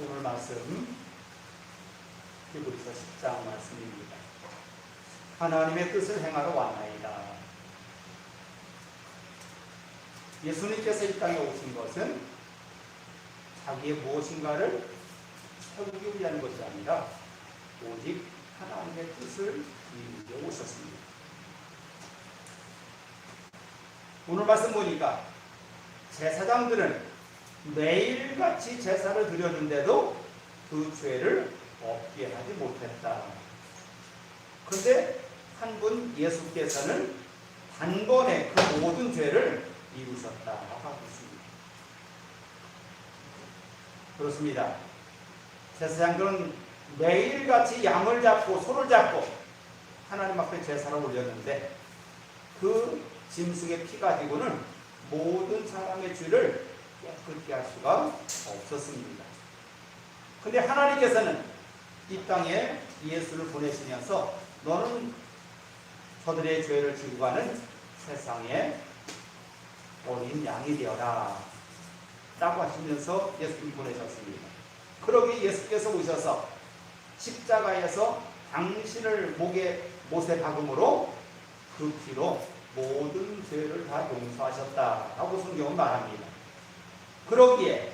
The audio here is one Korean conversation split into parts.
오늘 말씀 히브리서 10장 말씀입니다. 하나님의 뜻을 행하러 왔나이다. 예수님께서 이 땅에 오신 것은 자기의 무엇인가를 세우기 위한 것이 아니라 오직 하나님의 뜻을 이루려 오셨습니다. 오늘 말씀 보니까 제사장들은 매일같이 제사를 드렸는데도 그 죄를 없게 하지 못했다. 그런데 한 분 예수께서는 단번에 그 모든 죄를 이루셨다고 하고 있습니다. 그렇습니다. 제사장들은 매일같이 양을 잡고 소를 잡고 하나님 앞에 제사를 올렸는데 그 짐승의 피 가지고는 모든 사람의 죄를 깨끗게 할 수가 없었습니다. 그런데 하나님께서는 이 땅에 예수를 보내시면서 너는 저들의 죄를 지고 가는 세상의 어린 양이 되어라 라고 하시면서 예수를 보내셨습니다. 그러기 예수께서 오셔서 십자가에서 당신을 못에 박음으로 그 피로 모든 죄를 다 용서하셨다라고 성경은 말합니다. 그러기에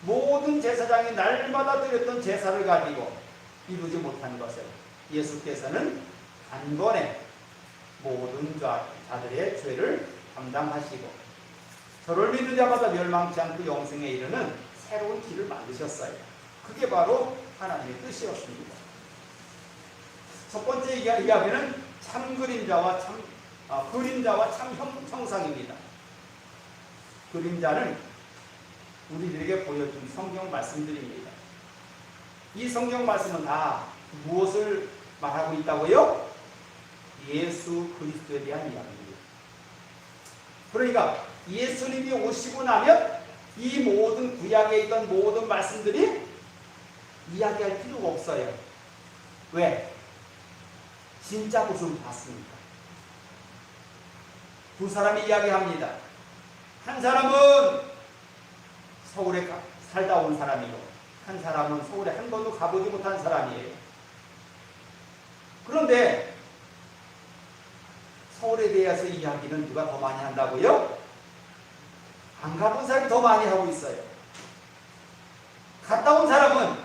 모든 제사장이 날마다 드렸던 제사를 가지고 이루지 못한 것을 예수께서는 단번에 모든 자들의 죄를 담당하시고 저를 믿는 자마다 멸망치 않고 영생에 이르는 새로운 길을 만드셨어요. 그게 바로 하나님의 뜻이었습니다. 첫 번째 이야기는 참 그림자와 참 형상입니다. 그림자는 우리들에게 보여준 성경 말씀들입니다. 이 성경 말씀은 다 무엇을 말하고 있다고요? 예수 그리스도에 대한 이야기입니다. 그러니까 예수님이 오시고 나면 이 모든 구약에 있던 모든 말씀들이 이야기할 필요가 없어요. 왜? 진짜 모습을 봤으니까. 두 사람이 이야기합니다. 한 사람은 서울에 살다 온 사람이고 한 사람은 서울에 한 번도 가보지 못한 사람이에요. 그런데 서울에 대해서 이야기는 누가 더 많이 한다고요? 안 가본 사람이 더 많이 하고 있어요. 갔다 온 사람은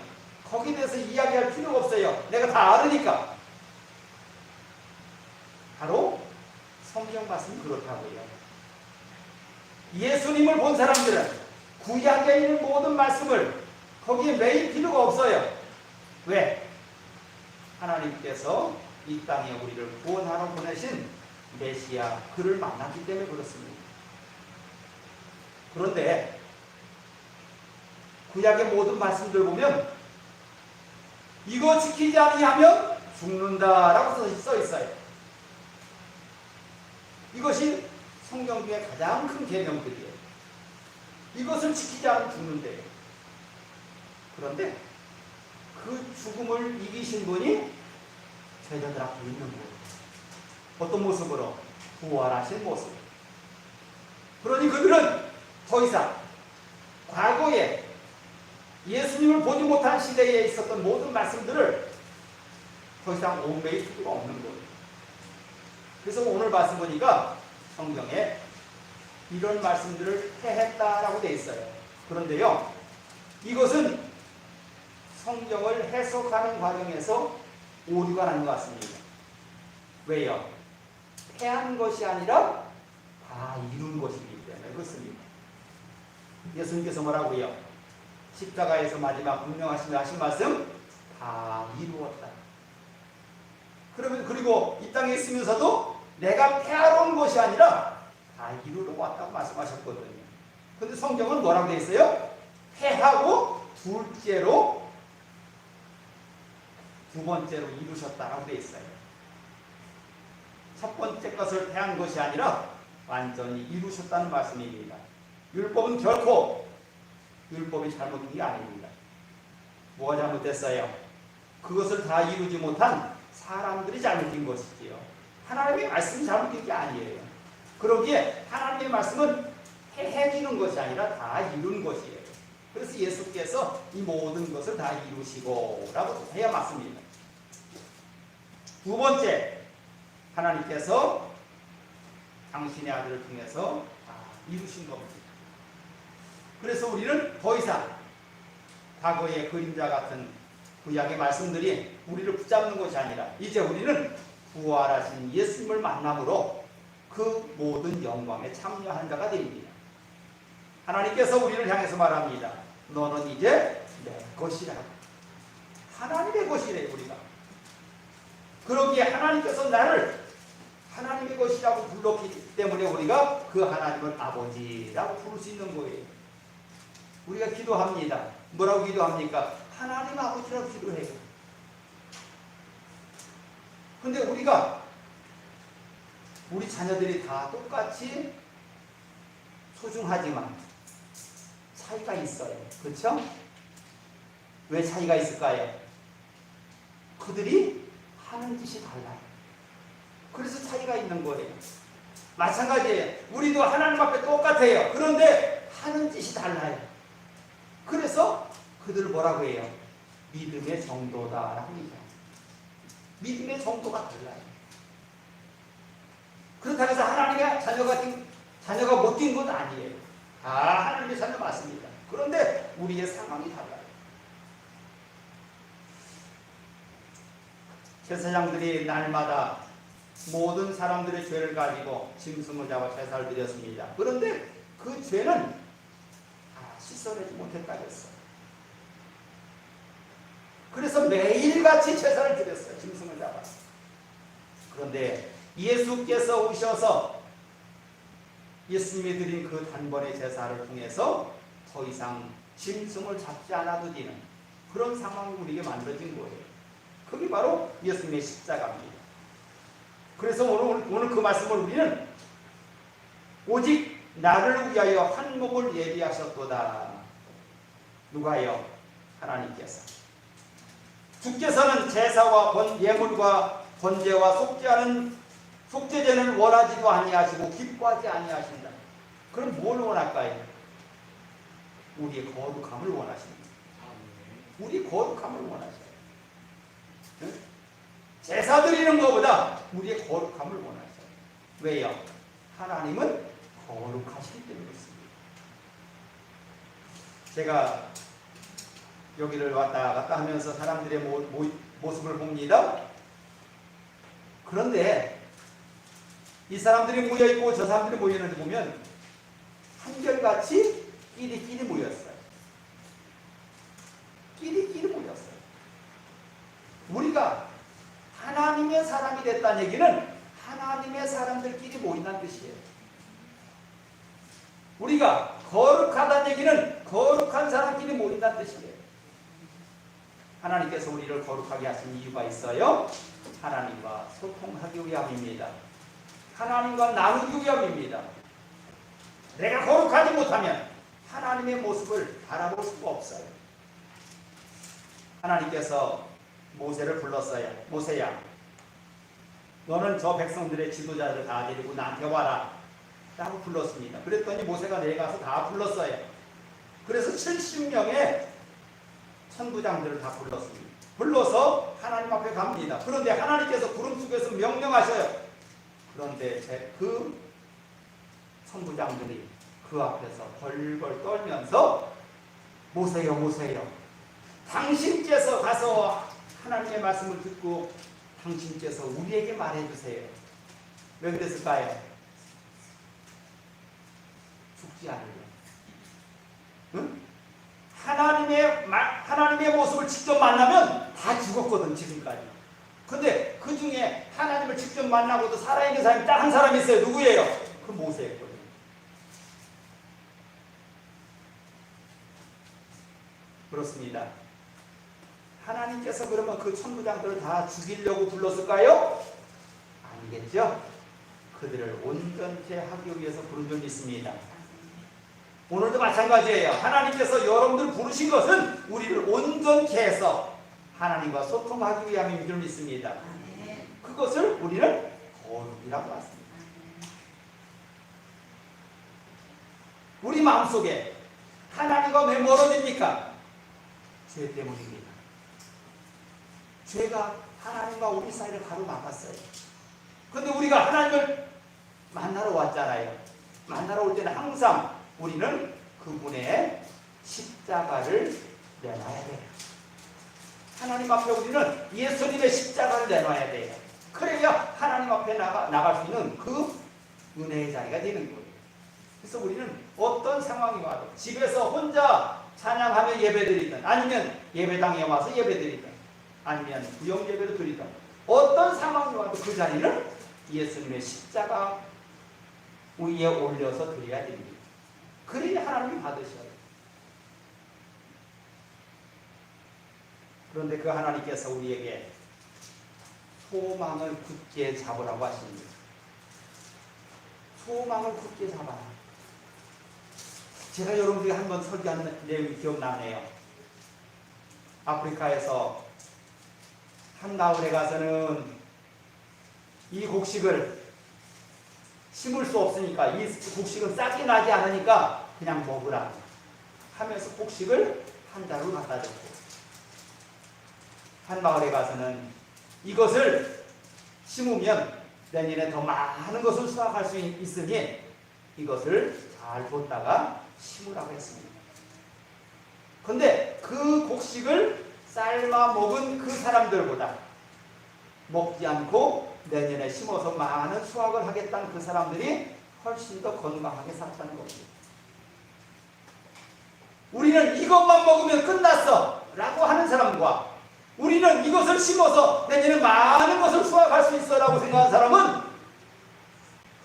거기에 대해서 이야기할 필요가 없어요. 내가 다 알으니까. 바로 성경 말씀이 그렇다고요. 예수님을 본 사람들은 구약에 있는 모든 말씀을 거기에 매일 필요가 없어요. 왜? 하나님께서 이 땅에 우리를 구원하러 보내신 메시아 그를 만났기 때문에 그렇습니다. 그런데 구약의 모든 말씀들 보면 이거 지키지 아니하면 죽는다라고 써 있어요. 이것이 성경 중에 가장 큰 계명들이에요. 이것을 지키지 않으면 죽는데요. 그런데 그 죽음을 이기신 분이 제자들 앞에 있는 거예요. 어떤 모습으로? 부활하신 모습. 그러니 그들은 더 이상 과거에 예수님을 보지 못한 시대에 있었던 모든 말씀들을 더 이상 옮길 필요가 없는 거예요. 그래서 오늘 말씀 보니까 성경에 이런 말씀들을 해했다라고 되어 있어요. 그런데요, 이것은 성경을 해석하는 과정에서 오류가 나는 것 같습니다. 왜요? 해한 것이 아니라 다 이룬 것이기 때문에 그렇습니다. 예수님께서 뭐라고요? 십자가에서 마지막 분명하시며 하신 말씀 다 이루었다. 그리고 이 땅에 있으면서도 내가 폐하러 온 것이 아니라 다 이루러 왔다고 말씀하셨거든요. 그런데 성경은 뭐라고 되어 있어요? 폐하고 둘째로 두 번째로 이루셨다라고 되어 있어요. 첫 번째 것을 폐한 것이 아니라 완전히 이루셨다는 말씀입니다. 율법은 결코 율법이 잘못된 게 아닙니다. 뭐가 잘못됐어요? 그것을 다 이루지 못한 사람들이 잘못된 것이지요. 하나님의 말씀이 잘못된 게 아니에요. 그러기에 하나님의 말씀은 해주는 것이 아니라 다 이룬 것이에요. 그래서 예수께서 이 모든 것을 다 이루시고 라고 해야 맞습니다. 두 번째, 하나님께서 당신의 아들을 통해서 다 이루신 겁니다. 그래서 우리는 더 이상 과거의 그림자 같은 구약의 말씀들이 우리를 붙잡는 것이 아니라 이제 우리는 부활하신 예수님을 만남으로 그 모든 영광에 참여하는 자가 됩니다. 하나님께서 우리를 향해서 말합니다. 너는 이제 내 것이라. 하나님의 것이래 우리가. 그러기에 하나님께서 나를 하나님의 것이라고 불렀기 때문에 우리가 그 하나님을 아버지라고 부를 수 있는 거예요. 우리가 기도합니다. 뭐라고 기도합니까? 하나님 아버지라고 기도해요. 근데 우리가 우리 자녀들이 다 똑같이 소중하지만 차이가 있어요. 그렇죠? 왜 차이가 있을까요? 그들이 하는 짓이 달라요. 그래서 차이가 있는 거예요. 마찬가지예요. 우리도 하나님 앞에 똑같아요. 그런데 하는 짓이 달라요. 그래서 그들을 뭐라고 해요? 믿음의 정도다라고 얘기해요. 믿음의 정도가 달라요. 그렇다고 해서 하나님의 자녀가 못된 건 아니에요. 다 하나님의 자녀 맞습니다. 그런데 우리의 상황이 달라요. 제사장들이 날마다 모든 사람들의 죄를 가지고 짐승을 잡아 제사를 드렸습니다. 그런데 그 죄는 다 씻어내지 못했다고 했어요. 그래서 매일같이 제사를 드렸어요. 짐승을 잡아서. 그런데 예수께서 오셔서 예수님이 드린 그 단번의 제사를 통해서 더 이상 짐승을 잡지 않아도 되는 그런 상황이 우리에게 만들어진 거예요. 그게 바로 예수님의 십자가입니다. 그래서 오늘 그 말씀을 우리는 오직 나를 위하여 한 목을 예비하셨도다. 누가요? 하나님께서. 주께서는 제사와 예물과 번제와 속죄제는 원하지도 아니하시고 기뻐하지 아니하신다. 그럼 뭘 원할까요? 우리의 거룩함을 원하십니다. 우리 거룩함을 원하셔요. 제사 드리는 것보다 우리의 거룩함을 원하셔요. 왜요? 하나님은 거룩하시기 때문에 그렇습니다. 제가 여기를 왔다 갔다 하면서 사람들의 모습을 봅니다. 그런데 이 사람들이 모여있고 저 사람들이 모이는데 보면 한결같이 끼리끼리 모였어요. 끼리끼리 모였어요. 우리가 하나님의 사람이 됐다는 얘기는 하나님의 사람들끼리 모인다는 뜻이에요. 우리가 거룩하다는 얘기는 거룩한 사람끼리 모인다는 뜻이에요. 하나님께서 우리를 거룩하게 하신 이유가 있어요. 하나님과 소통하기 위함입니다. 하나님과 나누기 위함입니다. 내가 거룩하지 못하면 하나님의 모습을 바라볼 수가 없어요. 하나님께서 모세를 불렀어요. 모세야, 너는 저 백성들의 지도자들을 다 데리고 나한테 와라 라고 불렀습니다. 그랬더니 모세가 내려가서 다 불렀어요. 그래서 70명의 천부장들을 다 불렀습니다. 불러서 하나님 앞에 갑니다. 그런데 하나님께서 구름 속에서 명령하셔요. 그런데 그 천부장들이 그 앞에서 벌벌 떨면서 모세요, 모세요, 당신께서 가서 하나님의 말씀을 듣고 당신께서 우리에게 말해주세요. 왜 그랬을까요? 죽지 않으려. 응? 하나님의 모습을 직접 만나면 다 죽었거든, 지금까지. 근데 그 중에 하나님을 직접 만나고도 살아있는 사람이 딱 한 사람이 있어요. 누구예요? 그 모세였거든요. 그렇습니다. 하나님께서 그러면 그 천부장들을 다 죽이려고 불렀을까요? 아니겠죠? 그들을 온전케 하기 위해서 부른 적이 있습니다. 오늘도 마찬가지예요. 하나님께서 여러분들 부르신 것은 우리를 온전케 해서 하나님과 소통하기 위함인 줄 믿습니다. 그것을 우리는 거룩이라고 했습니다. 우리 마음속에 하나님과 왜 멀어집니까? 죄 때문입니다. 죄가 하나님과 우리 사이를 가로막았어요. 그런데 우리가 하나님을 만나러 왔잖아요. 만나러 올 때는 항상 우리는 그분의 십자가를 내놔야 돼요. 하나님 앞에 우리는 예수님의 십자가를 내놔야 돼요. 그래야 하나님 앞에 나갈 수 있는 그 은혜의 자리가 되는 거예요. 그래서 우리는 어떤 상황이 와도 집에서 혼자 찬양하며 예배드리든 아니면 예배당에 와서 예배드리든 아니면 구역 예배를 드리든 어떤 상황이 와도 그 자리를 예수님의 십자가 위에 올려서 드려야 됩니다. 그래야 하나님이 받으셔요. 그런데 그 하나님께서 우리에게 소망을 굳게 잡으라고 하십니다. 소망을 굳게 잡아라. 제가 여러분들이 한번 설교한 내용이 기억나네요. 아프리카에서 한 마을에 가서는 이 곡식을 심을 수 없으니까 이 곡식은 싹이 나지 않으니까 그냥 먹으라 하면서 곡식을 한 달을 갖다 줬고, 한 마을에 가서는 이것을 심으면 내년에 더 많은 것을 수확할 수 있으니 이것을 잘 뒀다가 심으라고 했습니다. 그런데 그 곡식을 삶아 먹은 그 사람들보다 먹지 않고 내년에 심어서 많은 수확을 하겠다는 그 사람들이 훨씬 더 건강하게 살았다는 겁니다. 우리는 이것만 먹으면 끝났어 라고 하는 사람과 우리는 이것을 심어서 내년에 많은 것을 수확할 수 있어 라고 생각하는 사람은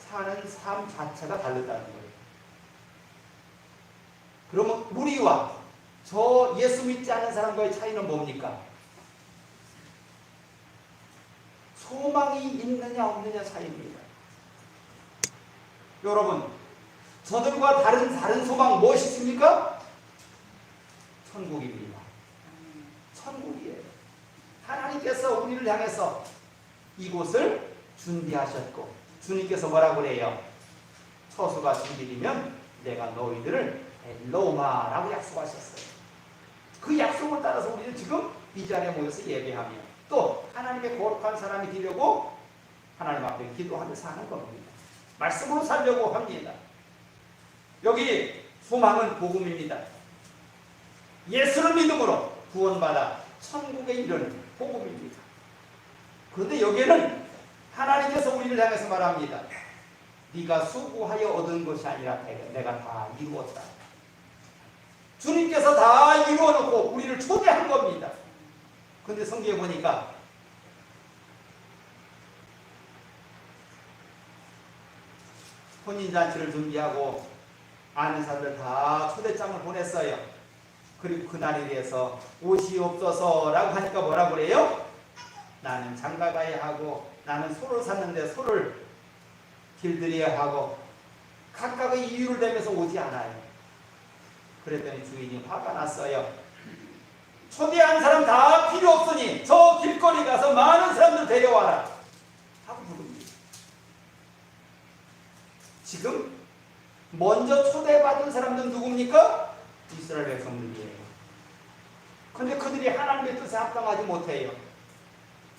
사는 삶 자체가 다르다는 거예요. 그러면 우리와 저 예수 믿지 않는 사람과의 차이는 뭡니까? 소망이 있느냐 없느냐 차이입니다. 여러분, 저들과 다른 소망 무엇이 있습니까? 천국입니다. 천국이에요. 하나님께서 우리를 향해서 이곳을 준비하셨고, 주님께서 뭐라고 그래요? 처수가 준비되면 내가 너희들을 엘로마라고 약속하셨어요. 그 약속을 따라서 우리는 지금 이 자리에 모여서 예배하며 또 하나님의 거룩한 사람이 되려고 하나님 앞에 기도하며 사는 겁니다. 말씀으로 살려고 합니다. 여기 소망은 복음입니다. 예수를 믿음으로 구원받아 천국에 이르는 복음입니다. 그런데 여기에는 하나님께서 우리를 향해서 말합니다. 네가 수고하여 얻은 것이 아니라 내가 다 이루었다. 주님께서 다 이루어놓고 우리를 초대한 겁니다. 그런데 성경에 보니까 혼인잔치를 준비하고 아는 사람들 다 초대장을 보냈어요. 그리고 그날에 대해서 오시옵소서 라고 하니까 뭐라고 그래요? 나는 장가가야 하고 나는 소를 샀는데 소를 길들여야 하고 각각의 이유를 대면서 오지 않아요. 그랬더니 주인이 화가 났어요. 초대한 사람 다 필요 없으니 저 길거리 가서 많은 사람들 데려와라 하고 부릅니다. 지금 먼저 초대받은 사람들은 누굽니까? 이스라엘 백성들이에요. 그런데 그들이 하나님의 뜻에 합당하지 못해요.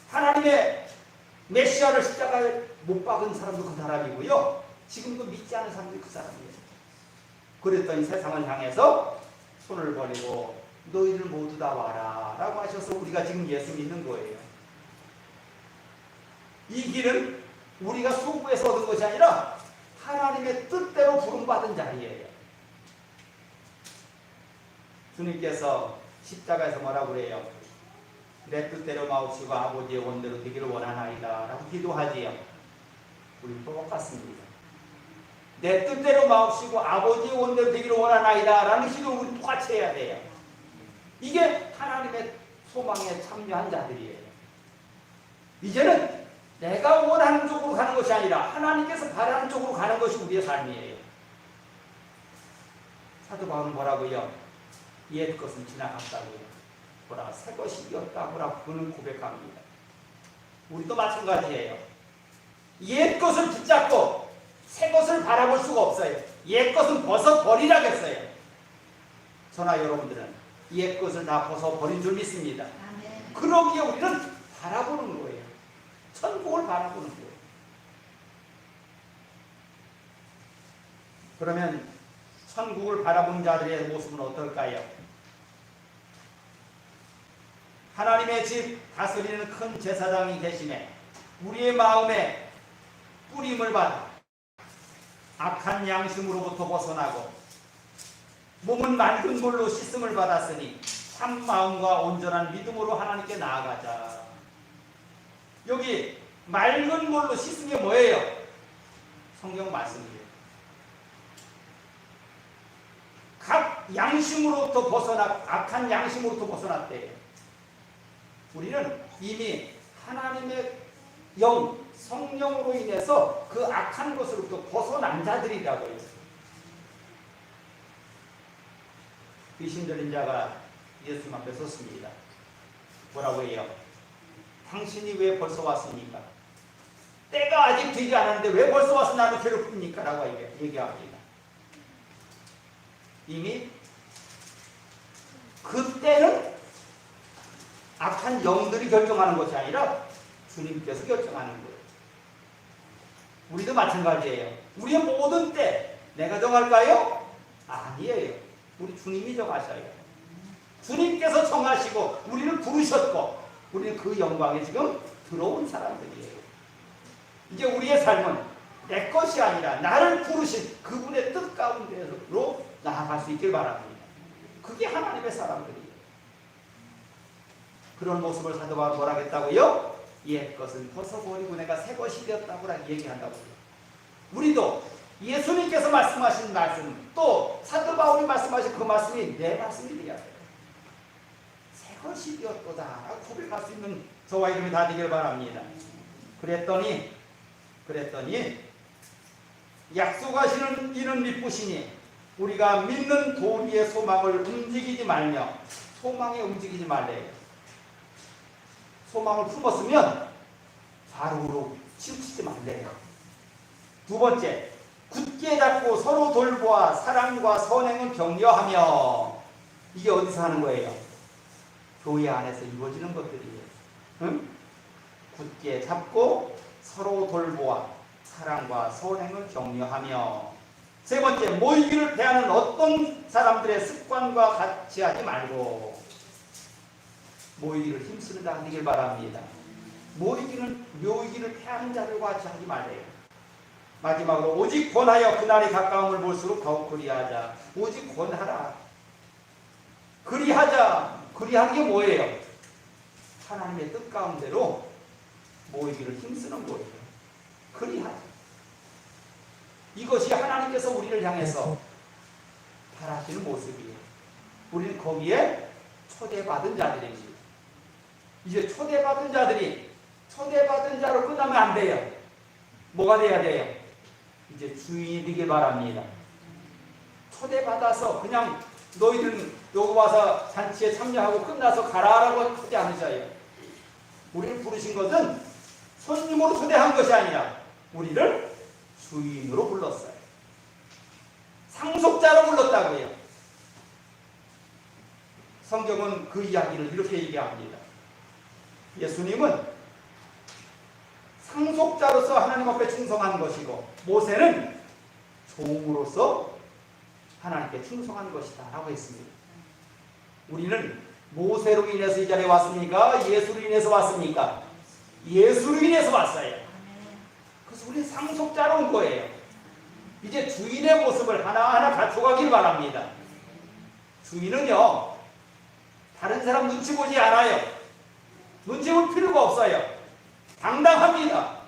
하나님의 메시아를 십자가에 못 박은 사람도 그 사람이고요. 지금도 믿지 않은 사람들이 그 사람이에요. 그랬더니 세상을 향해서 손을 벌리고 너희들 모두 다 와라 라고 하셔서 우리가 지금 예수 믿는 거예요. 이 길은 우리가 수고해서 얻은 것이 아니라 하나님의 뜻대로 부름받은 자리예요. 주님께서 십자가에서 뭐라고 그래요? 내 뜻대로 마옵시고 아버지의 원대로 되기를 원하나이다 라고 기도하지요. 우리 똑같습니다. 내 뜻대로 마옵시고 아버지의 원대로 되기를 원하나이다 라는 기도를 우리 똑같이 해야 돼요. 이게 하나님의 소망에 참여한 자들이에요. 이제는 내가 원하는 쪽으로 가는 것이 아니라 하나님께서 바라는 쪽으로 가는 것이 우리의 삶이에요. 사도 바울은 뭐라고요? 옛 것은 지나갔다고요. 보라 새 것이 되었다고 그는 고백합니다. 우리도 마찬가지예요. 옛 것을 붙잡고 새 것을 바라볼 수가 없어요. 옛 것은 벗어버리라겠어요. 저나 여러분들은 옛 것을 다 벗어버린 줄 믿습니다. 아멘. 그러기에 우리는 바라보는 거예요. 천국을 바라보는 거예요. 그러면 천국을 바라본 자들의 모습은 어떨까요? 하나님의 집 다스리는 큰 제사장이 계심에 우리의 마음에 뿌림을 받아 악한 양심으로부터 벗어나고 몸은 맑은 물로 씻음을 받았으니 참 마음과 온전한 믿음으로 하나님께 나아가자. 여기 맑은 물로 씻은 게 뭐예요? 성경 말씀이에요. 각 양심으로부터 악한 양심으로부터 벗어났대요. 우리는 이미 하나님의 영, 성령으로 인해서 그 악한 것으로부터 벗어난 자들이라고 해요. 귀신 들린 자가 예수님 앞에 섰습니다. 뭐라고 해요? 당신이 왜 벌써 왔습니까? 때가 아직 되지 않았는데 왜 벌써 와서 나를 괴롭힙니까? 라고 얘기합니다. 이미 그때는 악한 영들이 결정하는 것이 아니라 주님께서 결정하는 거예요. 우리도 마찬가지예요. 우리의 모든 때 내가 정할까요? 아니에요. 우리 주님이 정하셔요. 주님께서 정하시고 우리를 부르셨고 우리는 그 영광에 지금 들어온 사람들이에요. 이제 우리의 삶은 내 것이 아니라 나를 부르신 그분의 뜻 가운데로 나아갈 수 있길 바랍니다. 그게 하나님의 사람들이에요. 그런 모습을 사도 바울은 뭐라 했다고요? 옛 것은 벗어버리고 내가 새 것이 되었다고 얘기한다고요. 우리도 예수님께서 말씀하신 말씀 또 사도 바울이 말씀하신 그 말씀이 내 말씀이 되어야 돼요. 새 것이 되었도다 고백할 수 있는 저와 이름이 다 되길 바랍니다. 그랬더니 약속하시는 이는 미쁘시니 우리가 믿는 도리의 소망을 움직이지 말며 소망에 움직이지 말래요. 소망을 품었으면 바로로 치우치지 말래요. 두 번째, 굳게 잡고 서로 돌보아 사랑과 선행을 격려하며. 이게 어디서 하는 거예요? 교회 안에서 이루어지는 것들이에요. 응? 굳게 잡고 서로 돌보아 사랑과 선행을 격려하며. 세 번째, 모이기를 패하는 어떤 사람들의 습관과 같이 하지 말고. 모이기를 힘쓰는 자 되길 바랍니다. 모이기를 패하는 자들과 같이 하지 말래요. 마지막으로 오직 권하여 그날이 가까움을 볼수록 더욱 그리하자. 오직 권하라. 그리하자. 그리하는 게 뭐예요? 하나님의 뜻 가운데로 모이기를 힘쓰는 거예요. 그리하자. 이것이 하나님께서 우리를 향해서 바라시는 모습이에요. 우리는 거기에 초대받은 자들입니다. 이제 초대받은 자로 끝나면 안 돼요. 뭐가 돼야 돼요? 이제 주인이 되길 바랍니다. 초대받아서 그냥 너희들은 여기 와서 잔치에 참여하고 끝나서 가라라고 하지 않으셔요. 우리를 부르신 것은 손님으로 초대한 것이 아니라 우리를 주인으로 불렀어요. 상속자로 불렀다고요. 성경은 그 이야기를 이렇게 얘기합니다. 예수님은 상속자로서 하나님 앞에 충성한 것이고 모세는 종으로서 하나님께 충성한 것이다 라고 했습니다. 우리는 모세로 인해서 이 자리에 왔습니까? 예수로 인해서 왔습니까? 예수로 인해서 왔어요. 그래서 우리는 상속자로 온 거예요. 이제 주인의 모습을 하나하나 갖춰가길 바랍니다. 주인은요 다른 사람 눈치 보지 않아요. 눈치 볼 필요가 없어요. 당당합니다.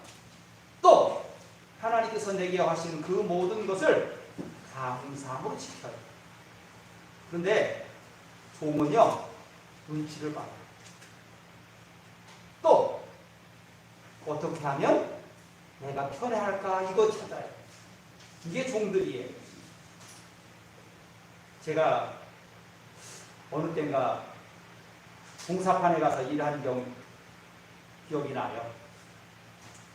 또 하나님께서 내게 하시는 그 모든 것을 감사함으로 지켜요. 그런데 종은요 눈치를 봐요. 또 어떻게 하면 내가 편애할까 이거 찾아요. 이게 종들이에요. 제가 어느 때인가 공사판에 가서 일한 기억이 나요.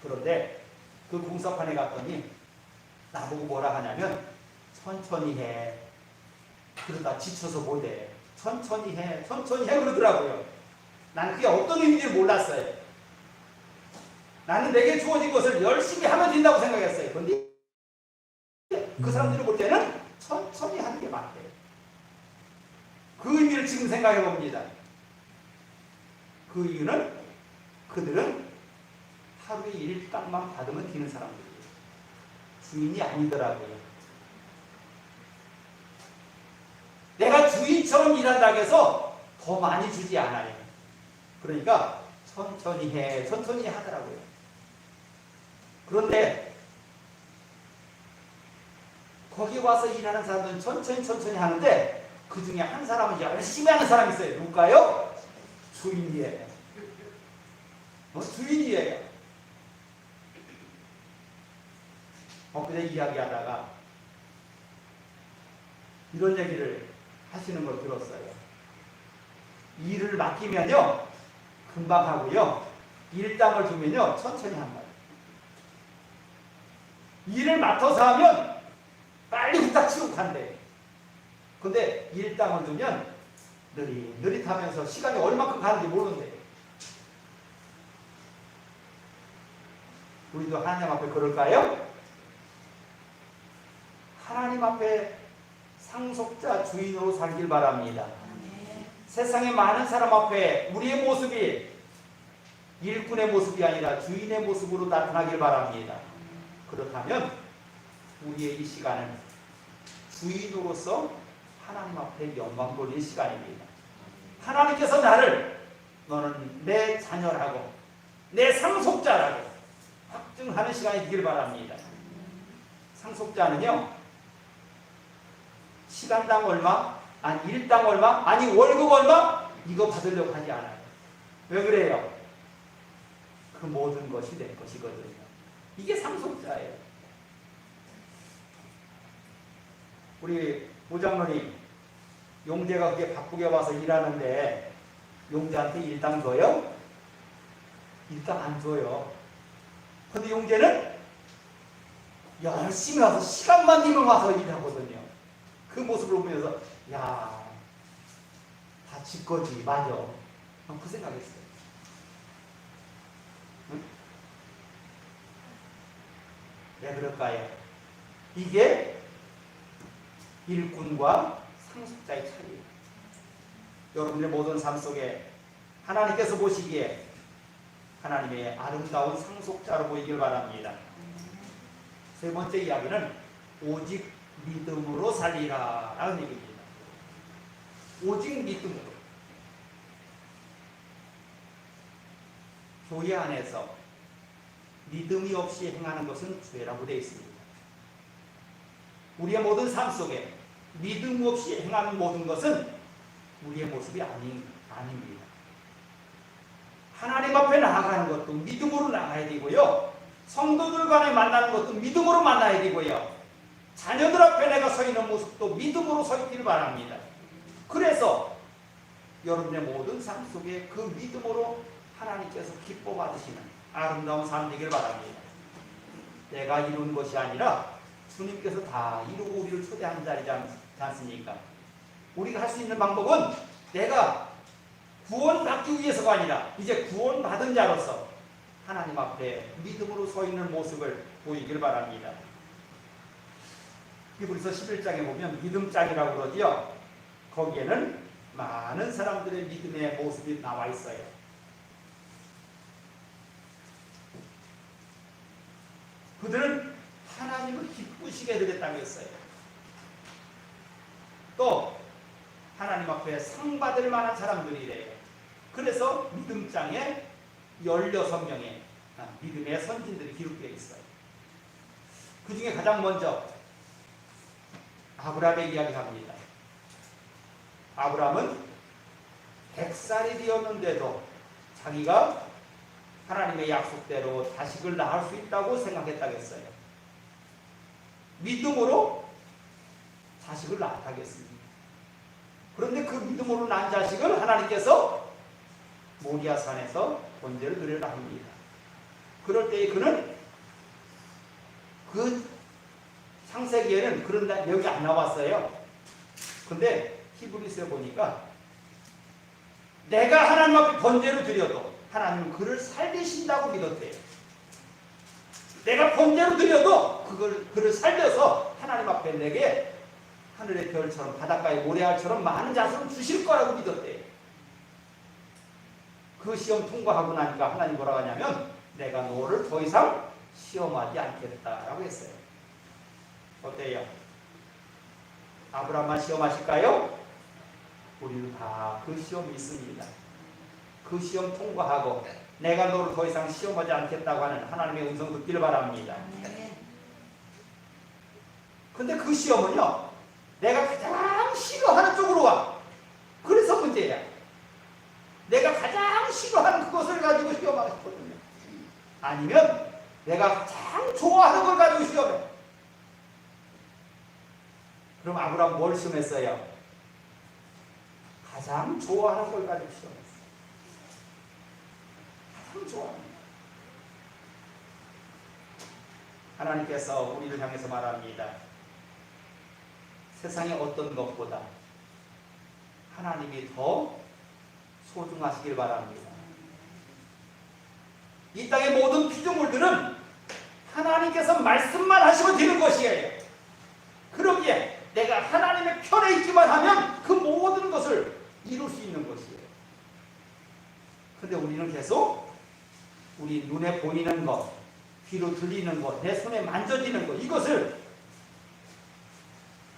그런데 그 공사판에 갔더니 나보고 뭐라 하냐면 천천히 해. 그러다 지쳐서 못해. 천천히 해, 천천히 해 그러더라고요. 난 그게 어떤 의미인지 몰랐어요. 나는 내게 주어진 것을 열심히 하면 된다고 생각했어요. 그런데 그 사람들이 볼 때는 천천히 하는 게 맞대요. 그 의미를 지금 생각해 봅니다. 그 이유는 그들은 하루에 일당만 받으면 되는 사람들이에요. 주인이 아니더라고요. 내가 주인처럼 일한다고 해서 더 많이 주지 않아요. 그러니까 천천히 해, 천천히 하더라고요. 그런데 거기 와서 일하는 사람들은 천천히 하는데 그 중에 한 사람은 열심히 하는 사람이 있어요. 누굴까요? 주인이에요. 주인이에요. 엊그제 이야기하다가 이런 얘기를 하시는 걸 들었어요. 일을 맡기면요 금방 하고요, 일당을 주면요 천천히 한다. 일을 맡아서 하면 빨리 후딱 치우고 간대. 근데 일당을 주면 느릿하면서 시간이 얼마큼 가는지 모르는데, 우리도 하나님 앞에 그럴까요? 하나님 앞에 상속자 주인으로 살길 바랍니다. 세상의 많은 사람 앞에 우리의 모습이 일꾼의 모습이 아니라 주인의 모습으로 나타나길 바랍니다. 그렇다면 우리의 이 시간은 주인으로서 하나님 앞에 영광 돌릴 시간입니다. 하나님께서 나를 너는 내 자녀라고, 내 상속자라고 확증하는 시간이 되길 바랍니다. 상속자는요, 시간당 얼마, 아니 일당 얼마, 아니 월급 얼마 이거 받으려고 하지 않아요. 왜 그래요? 그 모든 것이 내 것이거든요. 이게 상속자예요. 우리 부장님 용재가 그게 바쁘게 와서 일하는데 용재한테 일당 줘요? 일당 안 줘요. 근데 용재는 열심히 와서 시간만 되면 와서 일하거든요. 그 모습을 보면서 야, 다 지 거지, 맞아. 그 생각했어요. 응? 왜 그럴까요? 이게 일꾼과 상속자의 차이예요. 여러분의 모든 삶 속에 하나님께서 보시기에 하나님의 아름다운 상속자로 보이길 바랍니다. 세 번째 이야기는 오직 믿음으로 살리라 라는 얘기입니다. 오직 믿음으로. 교회 안에서 믿음이 없이 행하는 것은 죄라고 되어 있습니다. 우리의 모든 삶 속에 믿음 없이 행하는 모든 것은 우리의 모습이 아닙니다. 하나님 앞에 나아가는 것도 믿음으로 나가야 되고요, 성도들 간에 만나는 것도 믿음으로 만나야 되고요, 자녀들 앞에 내가 서 있는 모습도 믿음으로 서 있기를 바랍니다. 그래서 여러분의 모든 삶 속에 그 믿음으로 하나님께서 기뻐 받으시는 아름다운 삶 되길 바랍니다. 내가 이룬 것이 아니라 주님께서 다 이루고 우리를 초대한 자리지 않습니까? 우리가 할 수 있는 방법은 내가 구원받기 위해서가 아니라 이제 구원받은 자로서 하나님 앞에 믿음으로 서 있는 모습을 보이길 바랍니다. 히브리서 11장에 보면 믿음장이라고 그러지요. 거기에는 많은 사람들의 믿음의 모습이 나와 있어요. 그들은 하나님을 기쁘시게 해드렸다고 했어요. 또 하나님 앞에 상 받을 만한 사람들이래요. 그래서 믿음장에 16명의 믿음의 선진들이 기록되어 있어요. 그 중에 가장 먼저 아브라함의 이야기합니다. 아브라함은 100살이 되었는데도 자기가 하나님의 약속대로 자식을 낳을 수 있다고 생각했다고 했어요. 믿음으로 자식을 낳았다고 했습니다. 그런데 그 믿음으로 낳은 자식을 하나님께서 모리아산에서 번제를 드리라 합니다. 그럴 때에 그는 그 창세기에는 그런 내용이 안 나왔어요. 근데 히브리서에 보니까 내가 하나님 앞에 번제로 드려도 하나님은 그를 살리신다고 믿었대요. 내가 번제로 드려도 그를 살려서 하나님 앞에 내게 하늘의 별처럼 바닷가의 모래알처럼 많은 자손을 주실 거라고 믿었대요. 그 시험 통과하고 나니까 하나님 뭐라고 하냐면 내가 너를 더 이상 시험하지 않겠다라고 했어요. 어때요? 아브라함만 시험하실까요? 우리도 다 그 시험이 있습니다. 그 시험 통과하고 내가 너를 더 이상 시험하지 않겠다고 하는 하나님의 음성 듣기를 바랍니다. 근데 그 시험은요, 내가 가장 싫어하는 쪽으로 와. 그래서 문제야. 내가 가장 싫어하는 그것을 가지고 시험하거든요. 아니면 내가 가장 좋아하는 걸 가지고 시험해. 그럼 아브라함 뭘 시험했어요? 가장 좋아하는 걸 가지고 시험했어요. 가장 좋아하는 걸. 하나님께서 우리를 향해서 말합니다. 세상의 어떤 것보다 하나님이 더 소중하시길 바랍니다. 이 땅의 모든 피조물들은 하나님께서 말씀만 하시면 되는 것이에요. 그러기에 내가 하나님의 편에 있기만 하면 그 모든 것을 이룰 수 있는 것이에요. 그런데 우리는 계속 우리 눈에 보이는 것, 귀로 들리는 것, 내 손에 만져지는 것, 이것을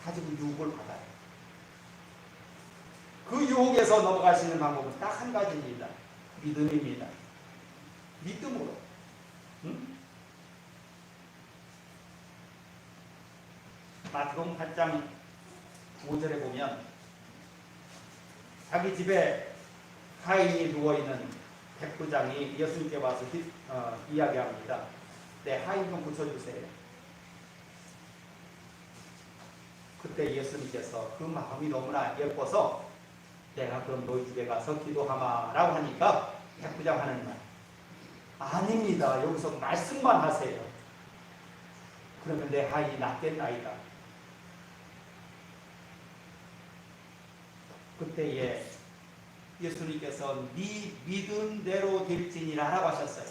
가지고 유혹을 받아요. 그 유혹에서 넘어갈 수 있는 방법은 딱 한 가지입니다. 믿음입니다. 믿음으로. 마태복음 8장 5절에 보면 자기 집에 하인이 누워있는 백부장이 예수님께 와서 이야기합니다. 네, 하인 좀 고쳐주세요. 그때 예수님께서 그 마음이 너무나 예뻐서 내가 그럼 너희 집에 가서 기도하마 라고 하니까 백부장 하는 말, 아닙니다. 여기서 말씀만 하세요. 그러면 내 하인이 낫겠나이다. 그때에 예수님께서 네 믿음대로 될지니라 라고 하셨어요.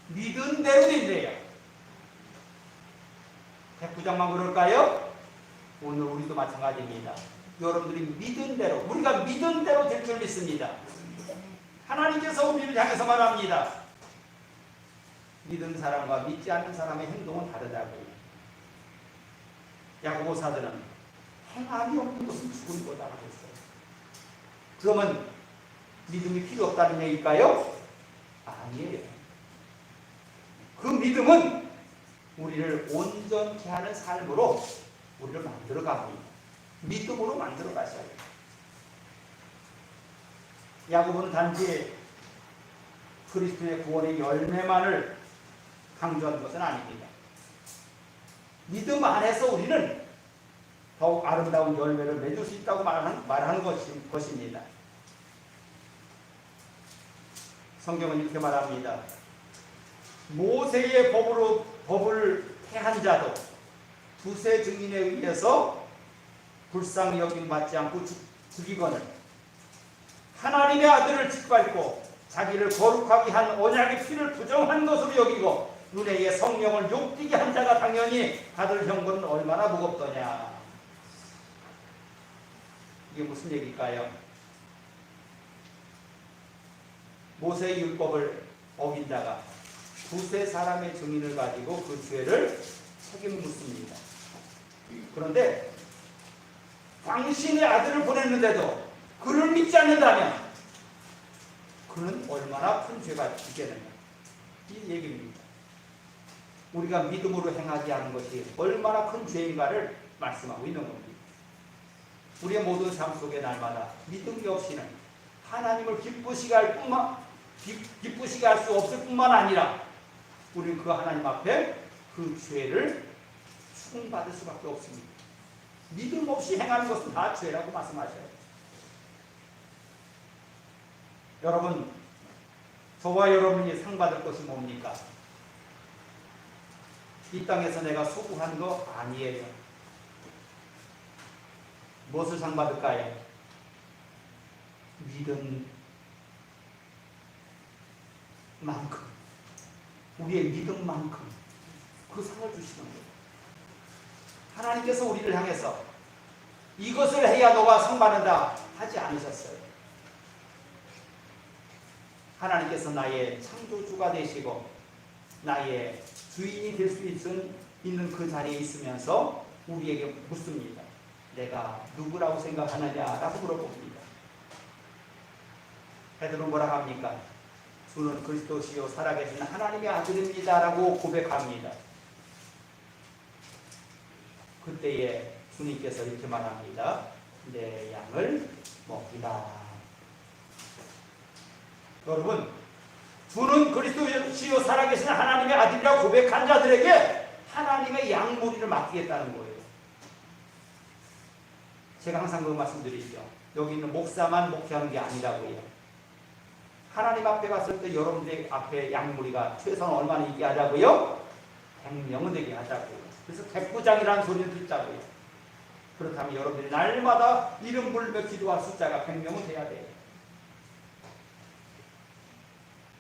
믿음대로 된대요. 백부장만 그럴까요? 오늘 우리도 마찬가지입니다. 여러분들이 믿은 대로, 우리가 믿은 대로 될 줄 믿습니다. 하나님께서 우리를 향해서 말합니다. 믿은 사람과 믿지 않는 사람의 행동은 다르다고요. 야고보사들은 행함이 없는 것은 죽은 거다라고 했어요. 그러면 믿음이 필요 없다는 얘기일까요? 아니에요. 그 믿음은 우리를 온전케 하는 삶으로 우리를 만들어 갑니다. 믿음으로 만들어 가셔야 돼요. 야고보는 단지 그리스도의 구원의 열매만을 강조하는 것은 아닙니다. 믿음 안에서 우리는 더욱 아름다운 열매를 맺을 수 있다고 말하는 것입니다. 성경은 이렇게 말합니다. 모세의 법을 택한 자도 두세 증인에 의해서 불쌍히 여김 받지 않고 죽이거늘 하나님의 아들을 짓밟고 자기를 거룩하게 한 언약의 피를 부정한 것으로 여기고 눈에 의해 성령을 욕되게 한 자가 당연히 받을 형벌은 얼마나 무겁더냐. 이게 무슨 얘기일까요? 모세의 율법을 어긴 자가 두세 사람의 증인을 가지고 그 죄를 책임 묻습니다. 그런데 당신의 아들을 보냈는데도 그를 믿지 않는다면 그는 얼마나 큰 죄가 있겠느냐. 이 얘기입니다. 우리가 믿음으로 행하지 않은 것이 얼마나 큰 죄인가를 말씀하고 있는 겁니다. 우리의 모든 삶 속에 날마다 믿음이 없이는 하나님을 기쁘시게 할 수 없을 뿐만 아니라 우리는 그 하나님 앞에 그 죄를 추궁받을 수밖에 없습니다. 믿음 없이 행하는 것은 다 죄라고 말씀하셔요. 여러분, 저와 여러분이 상 받을 것이 뭡니까? 이 땅에서 내가 수고한 거 아니에요. 무엇을 상 받을까요? 믿음 만큼, 우리의 믿음만큼 그 상을 주시는 거예요. 하나님께서 우리를 향해서 이것을 해야 너가 상 받는다 하지 않으셨어요. 하나님께서 나의 창조주가 되시고 나의 주인이 될 수 있는 그 자리에 있으면서 우리에게 묻습니다. 내가 누구라고 생각하느냐라고 물어봅니다. 베드로는 뭐라고 합니까? 주는 그리스도시요 살아계신 하나님의 아들입니다 라고 고백합니다. 그때에 주님께서 이렇게 말합니다. 내 양을 먹이라. 여러분, 주는 그리스도시요 살아계신 하나님의 아들이라고 고백한 자들에게 하나님의 양무리를 맡기겠다는 거예요. 제가 항상 그 말씀드리죠. 여기 있는 목사만 목회하는 게 아니라고요. 하나님 앞에 갔을 때 여러분들 앞에 양무리가 최소한 얼마나 있게 하자고요? 100명은 되게 하자고요. 그래서 백부장이라는 소리를 듣자고요. 그렇다면 여러분들이 날마다 이름 불며 기도할 숫자가 100명은 돼야 돼요.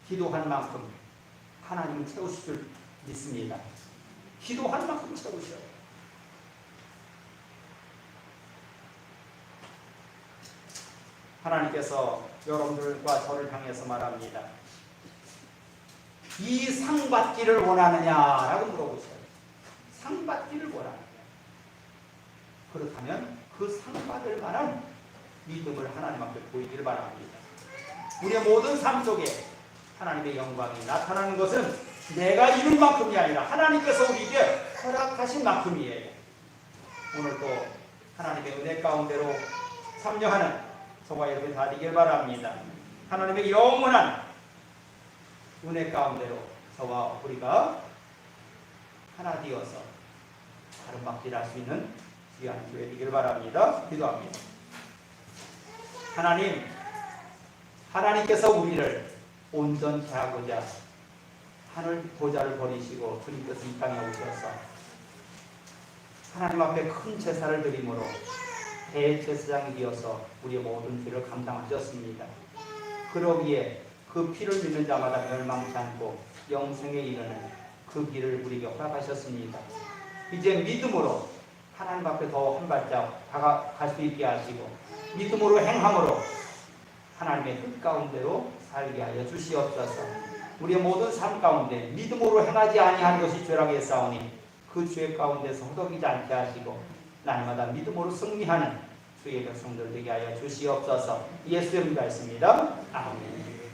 기도한 만큼 하나님은 채우실 줄 믿습니다. 기도한 만큼 채우셔요. 하나님께서 여러분들과 저를 향해서 말합니다. 이 상 받기를 원하느냐라고 물어보셔요. 상 받기를 원하느냐. 그렇다면 그 상 받을 만한 믿음을 하나님 앞에 보이기를 바랍니다. 우리의 모든 삶 속에 하나님의 영광이 나타나는 것은 내가 이룬 만큼이 아니라 하나님께서 우리에게 허락하신 만큼이에요. 오늘도 하나님의 은혜 가운데로 참여하는 저와 여러분이 다 되길 바랍니다. 하나님의 영원한 은혜 가운데로 저와 우리가 하나 되어서 아름답게 할 수 있는 귀한 교회 되길 바랍니다. 기도합니다. 하나님께서 우리를 온전케 하고자 하늘 보좌를 버리시고 주님께서 이 땅에 오셔서 하나님 앞에 큰 제사를 드림으로 대제사장이 되어서 우리의 모든 죄를 감당하셨습니다. 그러기에 그 피를 믿는 자마다 멸망치 않고 영생에 이르는 그 길을 우리에게 허락하셨습니다. 이제 믿음으로 하나님 앞에 더 한 발짝 다가갈 수 있게 하시고 믿음으로 행함으로 하나님의 뜻 가운데로 살게 하여 주시옵소서. 우리의 모든 삶 가운데 믿음으로 행하지 아니한 것이 죄라고 했사오니 그 죄 가운데서 허덕이지 않게 하시고 날마다 믿음으로 승리하는 주의 백성들 되게 하여 주시옵소서. 예수의 이름으로 말씀입니다. 아멘.